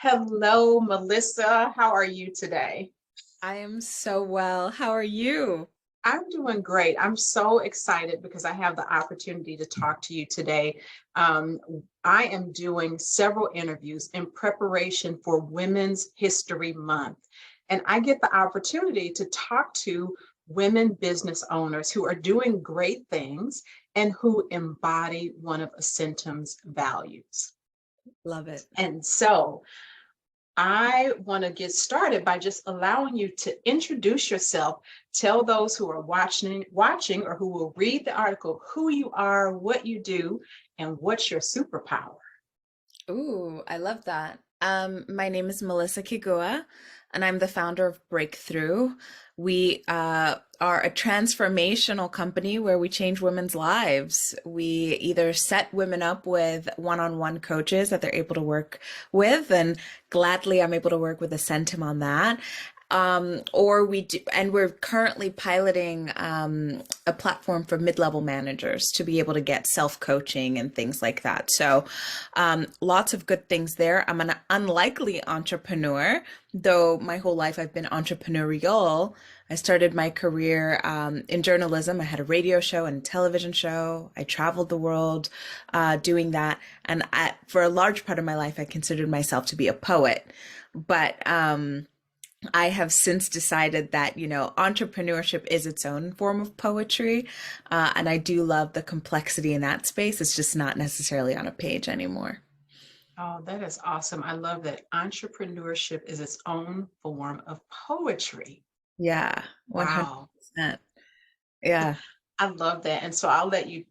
Hello, Melissa. How are you today? I am so well. How are you? I'm doing great. I'm so excited because I have the opportunity to talk to you today. Um, I am doing several interviews in preparation for Women's History Month, and I get the opportunity to talk to women business owners who are doing great things and who embody one of Ascentim's values. Love it. And so I want to get started by just allowing you to introduce yourself, tell those who are watching or who will read the article who you are, what you do, and what's your superpower. Ooh, I love that. My name is Melissa Kiguwa, and I'm the founder of Breakthrough. We are a transformational company where we change women's lives. We either set women up with one-on-one coaches that they're able to work with, and gladly I'm able to work with Ascentim on that. Or we do, and we're currently piloting a platform for mid-level managers to be able to get self-coaching and things like that. So, lots of good things there. I'm an unlikely entrepreneur, though my whole life I've been entrepreneurial. I started my career in journalism. I had a radio show and a television show. I traveled the world doing that. And for a large part of my life, I considered myself to be a poet. But I have since decided that, entrepreneurship is its own form of poetry. And I do love the complexity in that space. It's just not necessarily on a page anymore. Oh, that is awesome. I love that entrepreneurship is its own form of poetry. Yeah, Wow. 100%. Yeah. I love that. And so I'll let you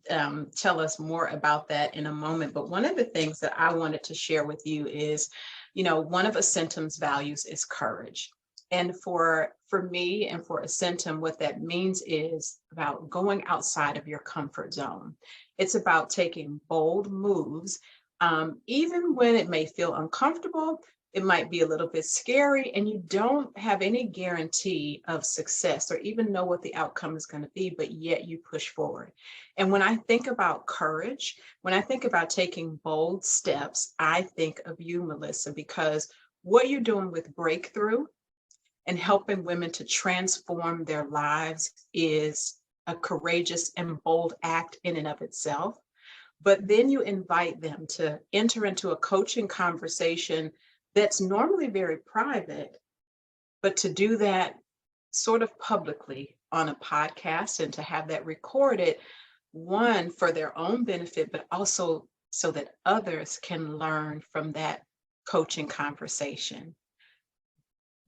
tell us more about that in a moment. But one of the things that I wanted to share with you is, one of Ascentim's values is courage. And for me and for Ascentim, what that means is about going outside of your comfort zone. It's about taking bold moves, even when it may feel uncomfortable. It might be a little bit scary, and you don't have any guarantee of success or even know what the outcome is going to be, but yet you push forward. And when I think about courage, when I think about taking bold steps, I think of you, Melissa, because what you're doing with Breakthrough and helping women to transform their lives is a courageous and bold act in and of itself. But then you invite them to enter into a coaching conversation that's normally very private, but to do that sort of publicly on a podcast and to have that recorded, one, for their own benefit, but also so that others can learn from that coaching conversation.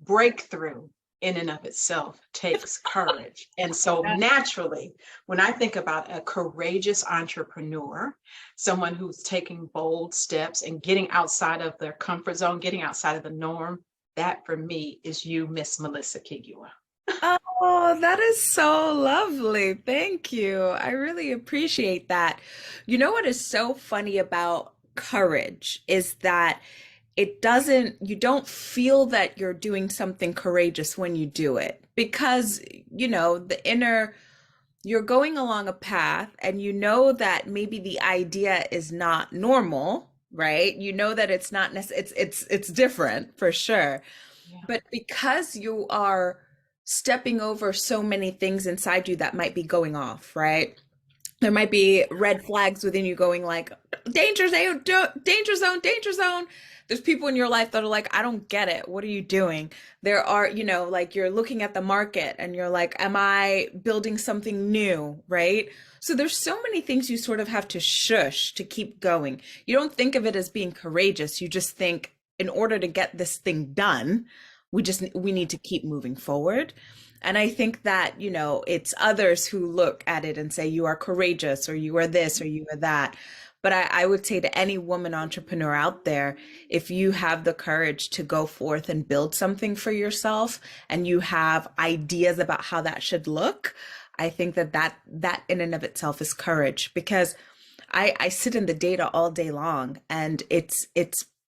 Breakthrough in and of itself takes courage. And so naturally, when I think about a courageous entrepreneur, someone who's taking bold steps and getting outside of their comfort zone, getting outside of the norm, that for me is you, Miss Melissa Kiguwa. Oh, that is so lovely. Thank you. I really appreciate that. You know what is so funny about courage is that you don't feel that you're doing something courageous when you do it because, you're going along a path and you know that maybe the idea is not normal, right? You know that it's not it's different for sure. Yeah. But because you are stepping over so many things inside you that might be going off, right? There might be red flags within you going like, danger zone, danger zone, danger zone. There's people in your life that are like, I don't get it. What are you doing? There are, like you're looking at the market and you're like, am I building something new? Right? So there's so many things you sort of have to shush to keep going. You don't think of it as being courageous. You just think in order to get this thing done, we need to keep moving forward. And I think that, it's others who look at it and say, you are courageous, or you are this, or you are that. But I would say to any woman entrepreneur out there, if you have the courage to go forth and build something for yourself and you have ideas about how that should look, I think that in and of itself is courage because I sit in the data all day long and it's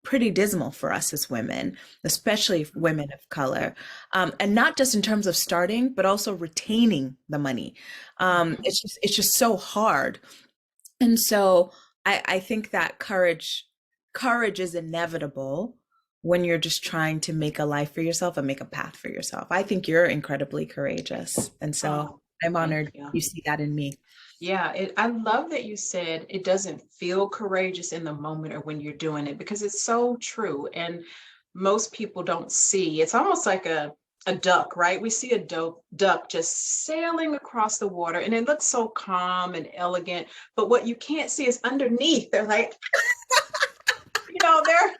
pretty dismal for us as women, especially women of color. And not just in terms of starting, but also retaining the money. Mhm. It's just so hard. And so I think that courage is inevitable, when you're just trying to make a life for yourself and make a path for yourself. I think you're incredibly courageous. And so Oh, I'm thank honored you. you see that in me. Yeah, I love that you said it doesn't feel courageous in the moment or when you're doing it, because it's so true. And most people don't see. It's almost like a duck, right? We see a duck just sailing across the water and it looks so calm and elegant. But what you can't see is underneath. They're like, they're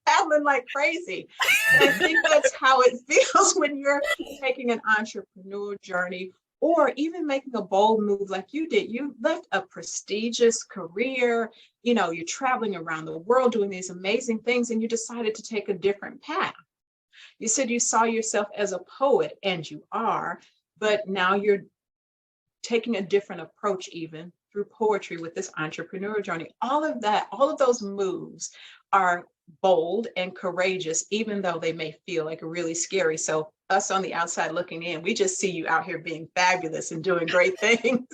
paddling like crazy. And I think that's how it feels when you're taking an entrepreneur journey, or even making a bold move like you did. You left a prestigious career, you're traveling around the world doing these amazing things, and you decided to take a different path. You said you saw yourself as a poet, and you are, but now you're taking a different approach even through poetry with this entrepreneur journey. All of that, all of those moves are bold and courageous, even though they may feel like really scary. So us on the outside looking in, we just see you out here being fabulous and doing great things.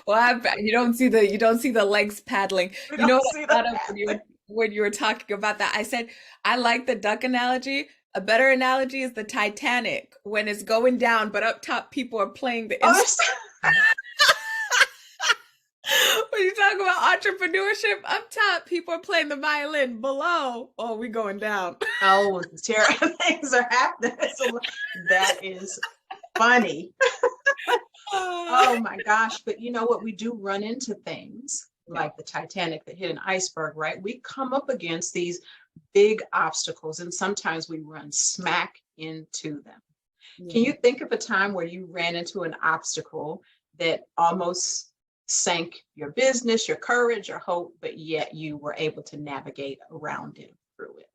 Well, you don't see the legs paddling. We You know don't what see I the thought of pathway. when you were talking about that? I said I like the duck analogy. A better analogy is the Titanic when it's going down, but up top people are playing the Oh, instrument. When you talk about entrepreneurship, up top people are playing the violin. Below, oh, we going down. oh, terrible things are happening. So that is funny. Oh my gosh. But you know what? We do run into things Yeah. like the Titanic that hit an iceberg, right? We come up against these big obstacles, and sometimes we run smack into them. Can you think of a time where you ran into an obstacle that almost sank your business, your courage, your hope, but yet you were able to navigate around it, through it?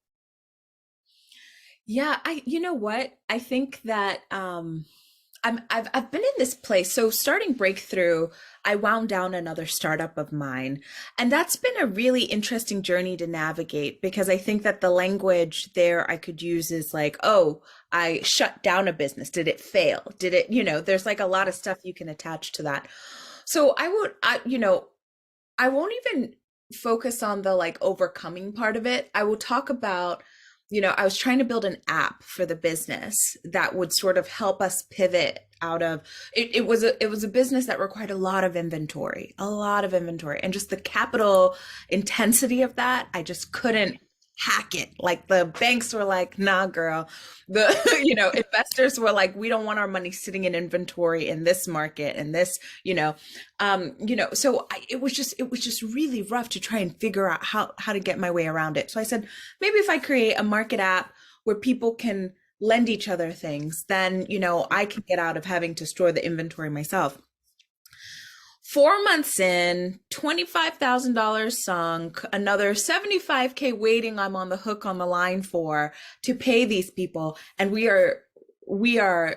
Yeah, you know what? I think that I've been in this place. So starting Breakthrough, I wound down another startup of mine. And that's been a really interesting journey to navigate, because I think that the language there I could use is like, oh, I shut down a business. Did it fail? Did it, there's like a lot of stuff you can attach to that. So I won't even focus on the like overcoming part of it. I will talk about, I was trying to build an app for the business that would sort of help us pivot out of it. It was a business that required a lot of inventory, and just the capital intensity of that. I just couldn't hack it. Like the banks were like, nah, girl. The, investors were like, we don't want our money sitting in inventory in this market and this, so it was just really rough to try and figure out how to get my way around it. So I said, maybe if I create a market app where people can lend each other things, then, I can get out of having to store the inventory myself. 4 months in, $25,000 sunk, another $75K waiting. I'm on the hook on the line for to pay these people. And we are,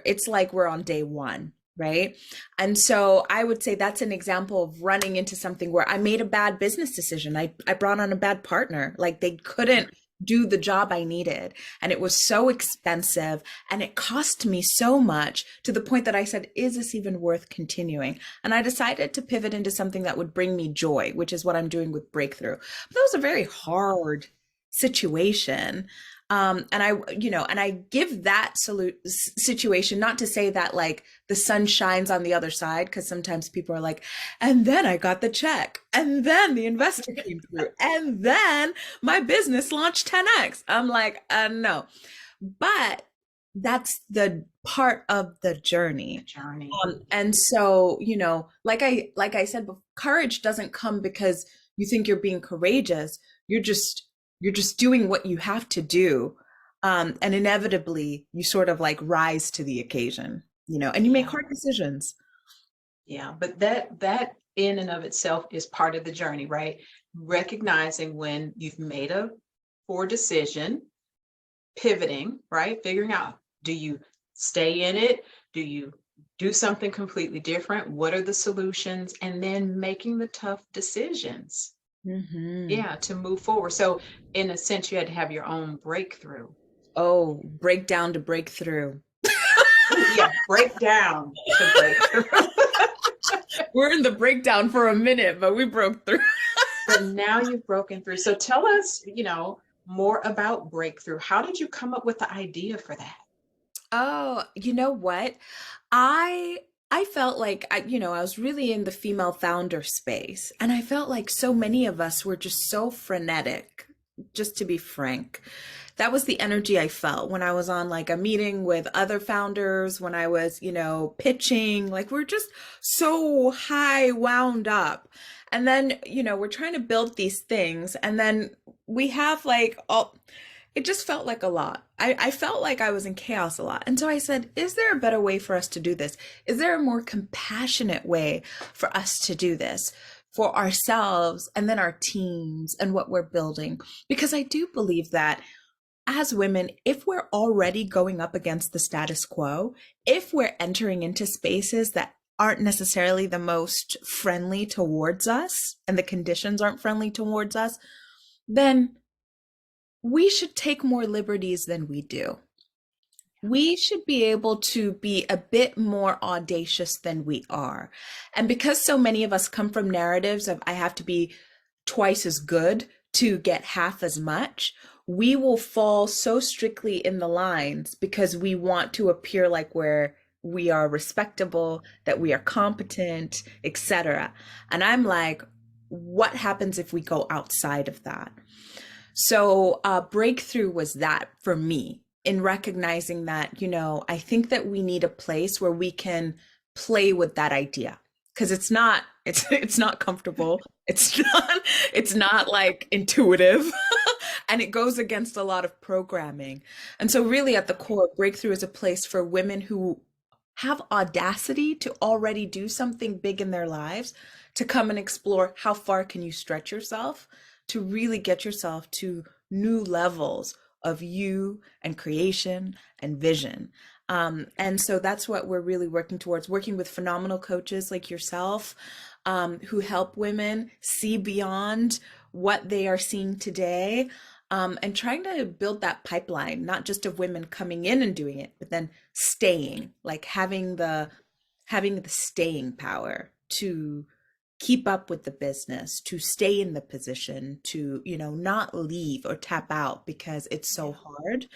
it's like we're on day one, right? And so I would say that's an example of running into something where I made a bad business decision. I brought on a bad partner. Like they couldn't do the job I needed. And it was so expensive and it cost me so much, to the point that I said, is this even worth continuing? And I decided to pivot into something that would bring me joy, which is what I'm doing with Breakthrough. But that was a very hard situation. And I give that situation, not to say that like the sun shines on the other side, because sometimes people are like, and then I got the check, and then the investor came through, and then my business launched 10x. I'm like, no, but that's the part of the journey. And so, like I said, courage doesn't come because you think you're being courageous. You're just doing what you have to do. And inevitably you sort of like rise to the occasion, and you make hard decisions. Yeah, but that in and of itself is part of the journey, right? Recognizing when you've made a poor decision, pivoting, right? Figuring out, do you stay in it? Do you do something completely different? What are the solutions? And then making the tough decisions. Yeah, to move forward. So in a sense, you had to have your own breakthrough. Oh, breakdown to breakthrough. Yeah, breakdown to breakthrough. We're in the breakdown for a minute, but we broke through. But now you've broken through. So tell us, more about Breakthrough. How did you come up with the idea for that? Oh, you know what? I I felt like I was really in the female founder space, and I felt like so many of us were just so frenetic, just to be frank. That was the energy I felt when I was on like a meeting with other founders, when I was, pitching, like we're just so high wound up. And then, we're trying to build these things, and then we have like all it just felt like a lot. I felt like I was in chaos a lot. And so I said, is there a better way for us to do this? Is there a more compassionate way for us to do this for ourselves and then our teams and what we're building? Because I do believe that as women, if we're already going up against the status quo, if we're entering into spaces that aren't necessarily the most friendly towards us and the conditions aren't friendly towards us, then we should take more liberties than we do. We should be able to be a bit more audacious than we are. And because so many of us come from narratives of I have to be twice as good to get half as much, we will fall so strictly in the lines because we want to appear like we are respectable, that we are competent, etc. And I'm like, what happens if we go outside of that? So, breakthrough was that for me in recognizing that, I think that we need a place where we can play with that idea because it's not comfortable. It's not like intuitive and it goes against a lot of programming. And so really at the core, breakthrough is a place for women who have audacity to already do something big in their lives to come and explore how far can you stretch yourself to really get yourself to new levels of you and creation and vision. And so that's what we're really working towards, working with phenomenal coaches like yourself, who help women see beyond what they are seeing today, and trying to build that pipeline, not just of women coming in and doing it, but then staying, like having the staying power to keep up with the business, to stay in the position, to, not leave or tap out because it's so Yeah. hard.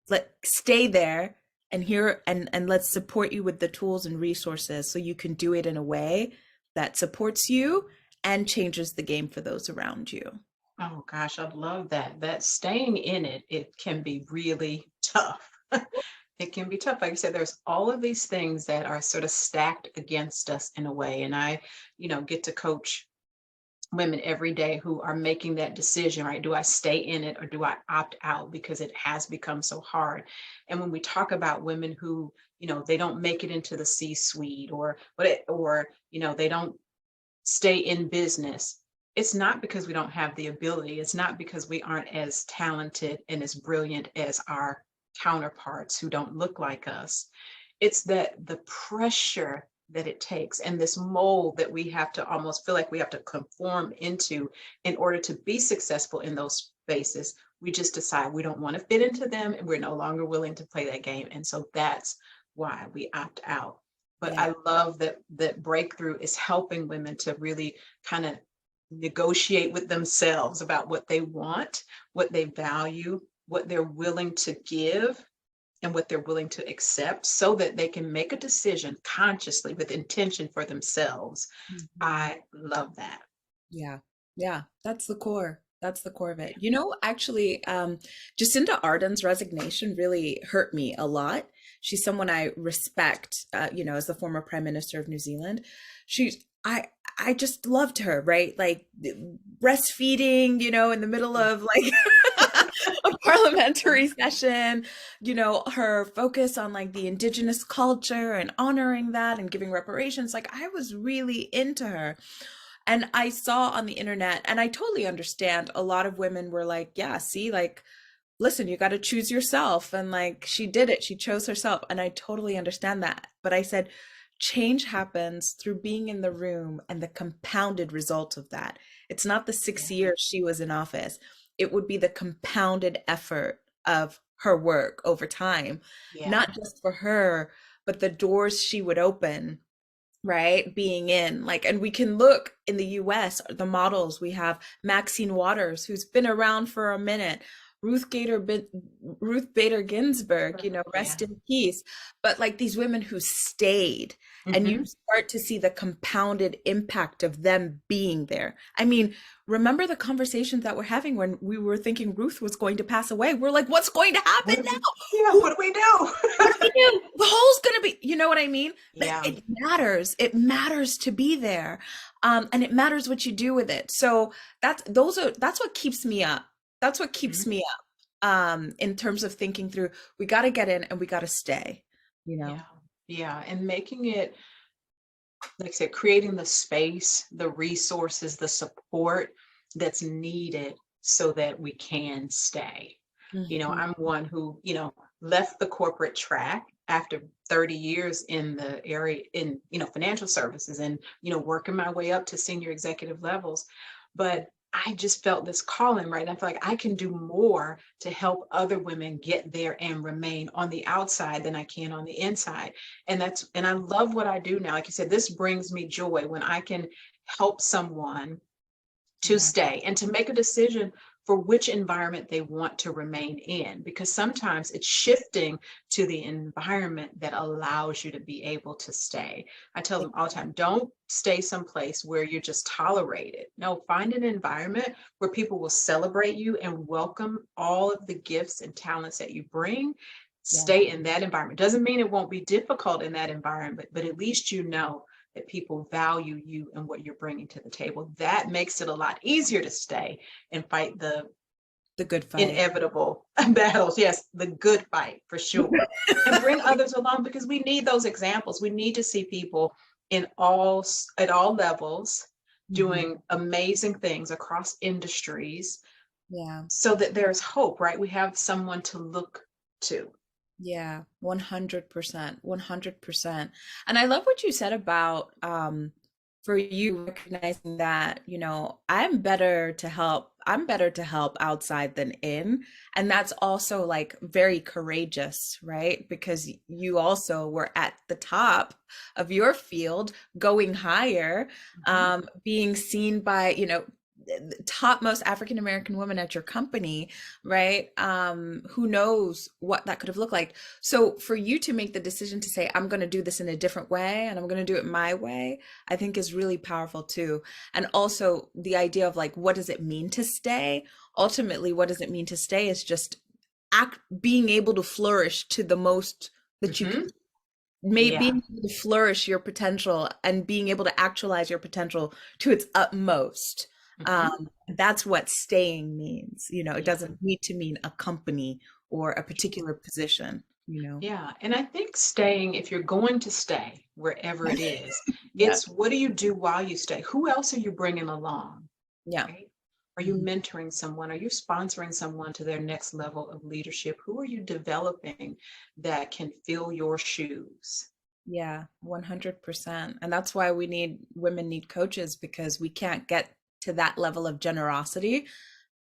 Let stay there and here and let's support you with the tools and resources so you can do it in a way that supports you and changes the game for those around you. Oh gosh, I love that. That staying in it, it can be really tough. It can be tough. Like I said, there's all of these things that are sort of stacked against us in a way. And I, get to coach women every day who are making that decision, right? Do I stay in it or do I opt out because it has become so hard? And when we talk about women who, they don't make it into the C-suite or they don't stay in business, it's not because we don't have the ability. It's not because we aren't as talented and as brilliant as our counterparts who don't look like us. It's that the pressure that it takes and this mold that we have to almost feel like we have to conform into in order to be successful in those spaces. We just decide we don't want to fit into them and we're no longer willing to play that game. And so that's why we opt out. But Yeah. I love that breakthrough is helping women to really kind of negotiate with themselves about what they want, what they value, what they're willing to give, and what they're willing to accept so that they can make a decision consciously with intention for themselves. Mhm. I love that. Yeah. Yeah. That's the core. That's the core of it. Actually, Jacinda Ardern's resignation really hurt me a lot. She's someone I respect, as the former Prime Minister of New Zealand. She's, I just loved her, right? Like breastfeeding, in the middle of like a parliamentary session, her focus on like the indigenous culture and honoring that and giving reparations. Like I was really into her. And I saw on the internet, and I totally understand, a lot of women were like, yeah, see, like, listen, you got to choose yourself. And like, she did it, she chose herself. And I totally understand that. But I said, change happens through being in the room and the compounded result of that. It's not the Yeah. 6 years she was in office, it would be the compounded effort of her work over time, Yeah. not just for her, but the doors she would open right? Being in like, and we can look in the US, the models, we have Maxine Waters, who's been around for a minute, Ruth Gator, Ruth Bader Ginsburg, you know, Yeah. rest in peace. But like these women who stayed, and you Hmm. start to see the compounded impact of them being there. I mean, remember the conversations that we're having when we were thinking Ruth was going to pass away? We're like, what's going to happen now? Yeah, Who what do we do? what do we do? The hole's gonna be, you know what I mean? But Yeah. it matters. It matters to be there. And it matters what you do with it. So that's what keeps me up. That's what keeps Mhm. me up. In terms of thinking through, we gotta get in and we gotta stay, you know? Yeah. Yeah. And making it, like I said, creating the space, the resources, the support that's needed so that we can stay. Mhm. I'm one who, left the corporate track after 30 years in the area in, financial services and, working my way up to senior executive levels. But I just felt this calling, right? I feel like I can do more to help other women get there and remain on the outside than I can on the inside. And I love what I do now. Like you said, this brings me joy when I can help someone to Yeah. stay and to make a decision for which environment they want to remain in, because sometimes it's shifting to the environment that allows you to be able to stay. I tell them all the time, don't stay someplace where you're just tolerated. No, find an environment where people will celebrate you and welcome all of the gifts and talents that you bring. Yeah. Stay in that environment. Doesn't mean it won't be difficult in that environment, but at least that people value you and what you're bringing to the table. That makes it a lot easier to stay and fight the The good fight. inevitable battles. Yes, the good fight for sure. And bring others along, because we need those examples. We need to see people at all levels Mhm. doing amazing things across industries Yeah. so that there's hope, right? We have someone to look to. Yeah, 100%, 100%. And I love what you said about for you recognizing that, you know, I'm better to help outside than in. And that's also like very courageous, right? Because you also were at the top of your field, going higher, Mhm. being seen by, you know, the topmost African American woman at your company, right? Who knows what that could have looked like. So for you to make the decision to say, I'm going to do this in a different way and I'm going to do it my way, I think is really powerful too. And also the idea of like, what does it mean to stay? Ultimately, what does it mean to stay is just being able to flourish to the most that you can, Mhm. Yeah. being able to flourish your potential and being able to actualize your potential to its utmost. Mhm. That's what staying means. You know, it Yeah. doesn't need to mean a company or a particular position, you know. Yeah. And I think staying, if you're going to stay wherever it is, Yeah. it's what do you do while you stay? Who else are you bringing along? Yeah. Right? Are you Mhm. mentoring someone? Are you sponsoring someone to their next level of leadership? Who are you developing that can fill your shoes? Yeah, 100%. And that's why women need coaches because we can't get to that level of generosity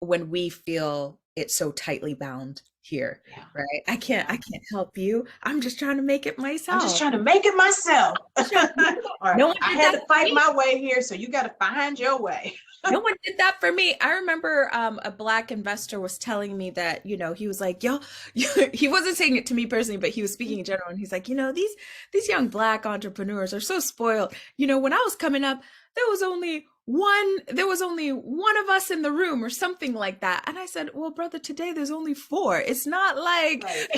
when we feel it's so tightly bound here, Yeah. right? I Yeah. can't help you. I'm just trying to make it I'm just myself. trying to make it myself. Just trying to- Or No one I did had that to for fight me. my way here, so you got to find your way. No one did that for me. I remember a black investor was telling me that, you know, he was like, yo, he wasn't saying it to me personally, but he was speaking in general. And he's like, you know, these young black entrepreneurs are so spoiled. You know, when I was coming up, there was only one of us in the room or something like that. And I said, well, brother, today there's only four. It's not like Right.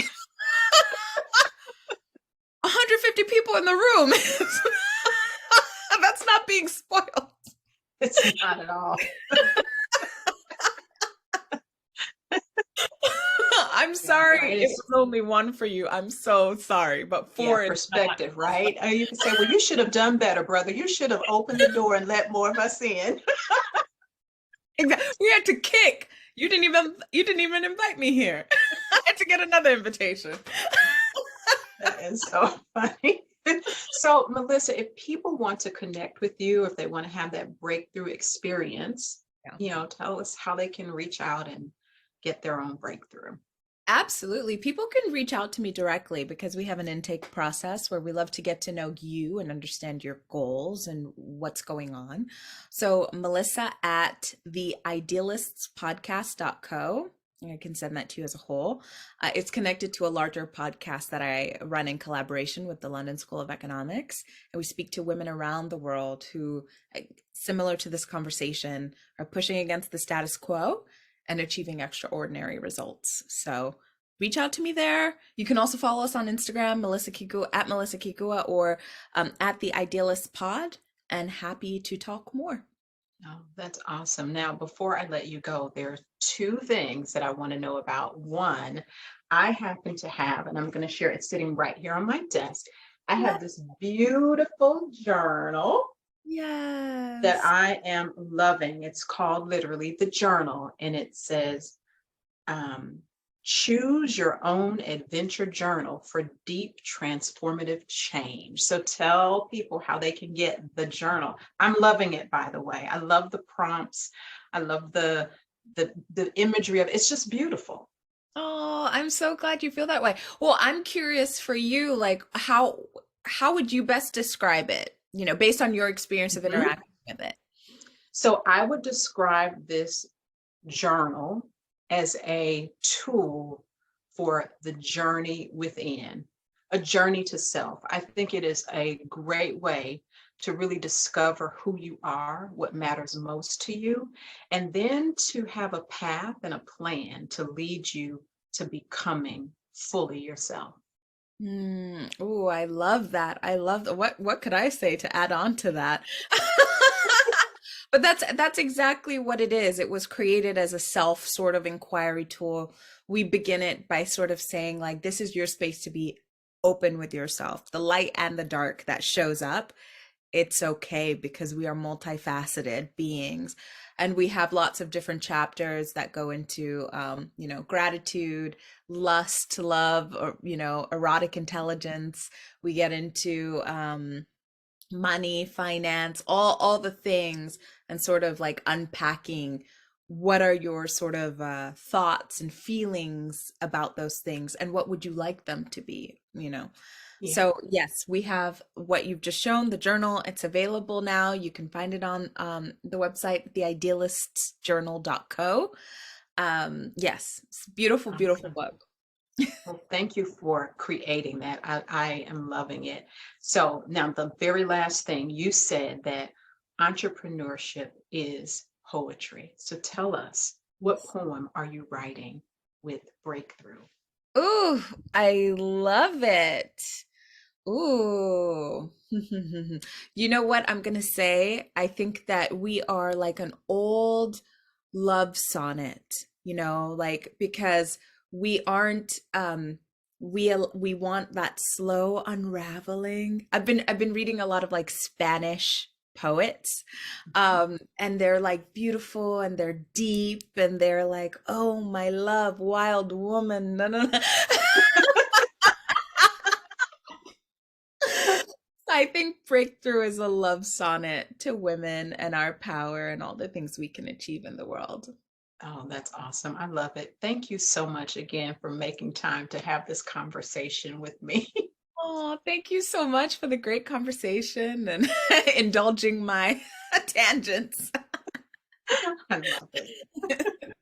150 people in the room. That's not being spoiled. It's not at all. I'm Yeah, sorry right. it It's was only one for you. I'm so sorry, but Yeah, four is not. perspective, right? Or you could say, well, you should have done better, brother. You should have opened the door and let more of us in. Exactly. We had to kick. You didn't even invite me here. I had to get another invitation. That is so funny. So, Melissa, if people want to connect with you, if they want to have that breakthrough experience, Yeah. tell us how they can reach out and get their own breakthrough. Absolutely. People can reach out to me directly because we have an intake process where we love to get to know you and understand your goals and what's going on. So, Melissa at the idealistspodcast.co. I can send that to you as a whole. It's connected to a larger podcast that I run in collaboration with the London School of Economics. And we speak to women around the world who, similar to this conversation, are pushing against the status quo and achieving extraordinary results. So reach out to me there. You can also follow us on Instagram, Melissa Kiguwa, at Melissa Kiguwa, or at the Idealist Pod, and happy to talk more. Oh, that's awesome. Now, before I let you go, there's two things that I want to know about. One, I happen to have, and I'm going to share it sitting right here on my desk. I have this beautiful journal that Yes. I am loving. It's called literally The Journal, and it says, choose your own adventure journal for deep transformative change. So tell people how they can get the journal. I'm loving it, by the way. I love the prompts. I love the imagery of it. It's just beautiful. Oh, I'm so glad you feel that way. Well, I'm curious for you, like how would you best describe it, based on your experience of Mhm. interacting with it? So I would describe this journal as a tool for the journey within, a journey to self. I think it is a great way to really discover who you are, what matters most to you, and then to have a path and a plan to lead you to becoming fully yourself. Oh, I love that. I love that. What could I say to add on to that? But that's exactly what it is. It was created as a self sort of inquiry tool. We begin it by sort of saying like this is your space to be open with yourself. The light and the dark that shows up, it's okay because we are multifaceted beings and we have lots of different chapters that go into gratitude, lust, love, or erotic intelligence. We get into money, finance, all the things, and sort of like unpacking what are your sort of thoughts and feelings about those things and what would you like them to be. Yeah. So yes, we have what you've just shown, the journal. It's available now. You can find it on the website, theidealistjournal.co. Yes, it's a beautiful, beautiful Awesome. book. Well, thank you for creating that. I am loving it. So now the very last thing you said that entrepreneurship is poetry. So tell us, what poem are you writing with Breakthrough? Ooh, I love it. Ooh. You know what I'm gonna say? I think that we are like an old love sonnet, like because we aren't we want that slow unraveling. I've been reading a lot of like Spanish poets, and they're like beautiful and they're deep and they're like, oh my love, wild woman. No, no, no. I think Breakthrough is a love sonnet to women and our power and all the things we can achieve in the world. Oh, that's awesome. I love it. Thank you so much again for making time to have this conversation with me. Oh, thank you so much for the great conversation and indulging my tangents. I love it.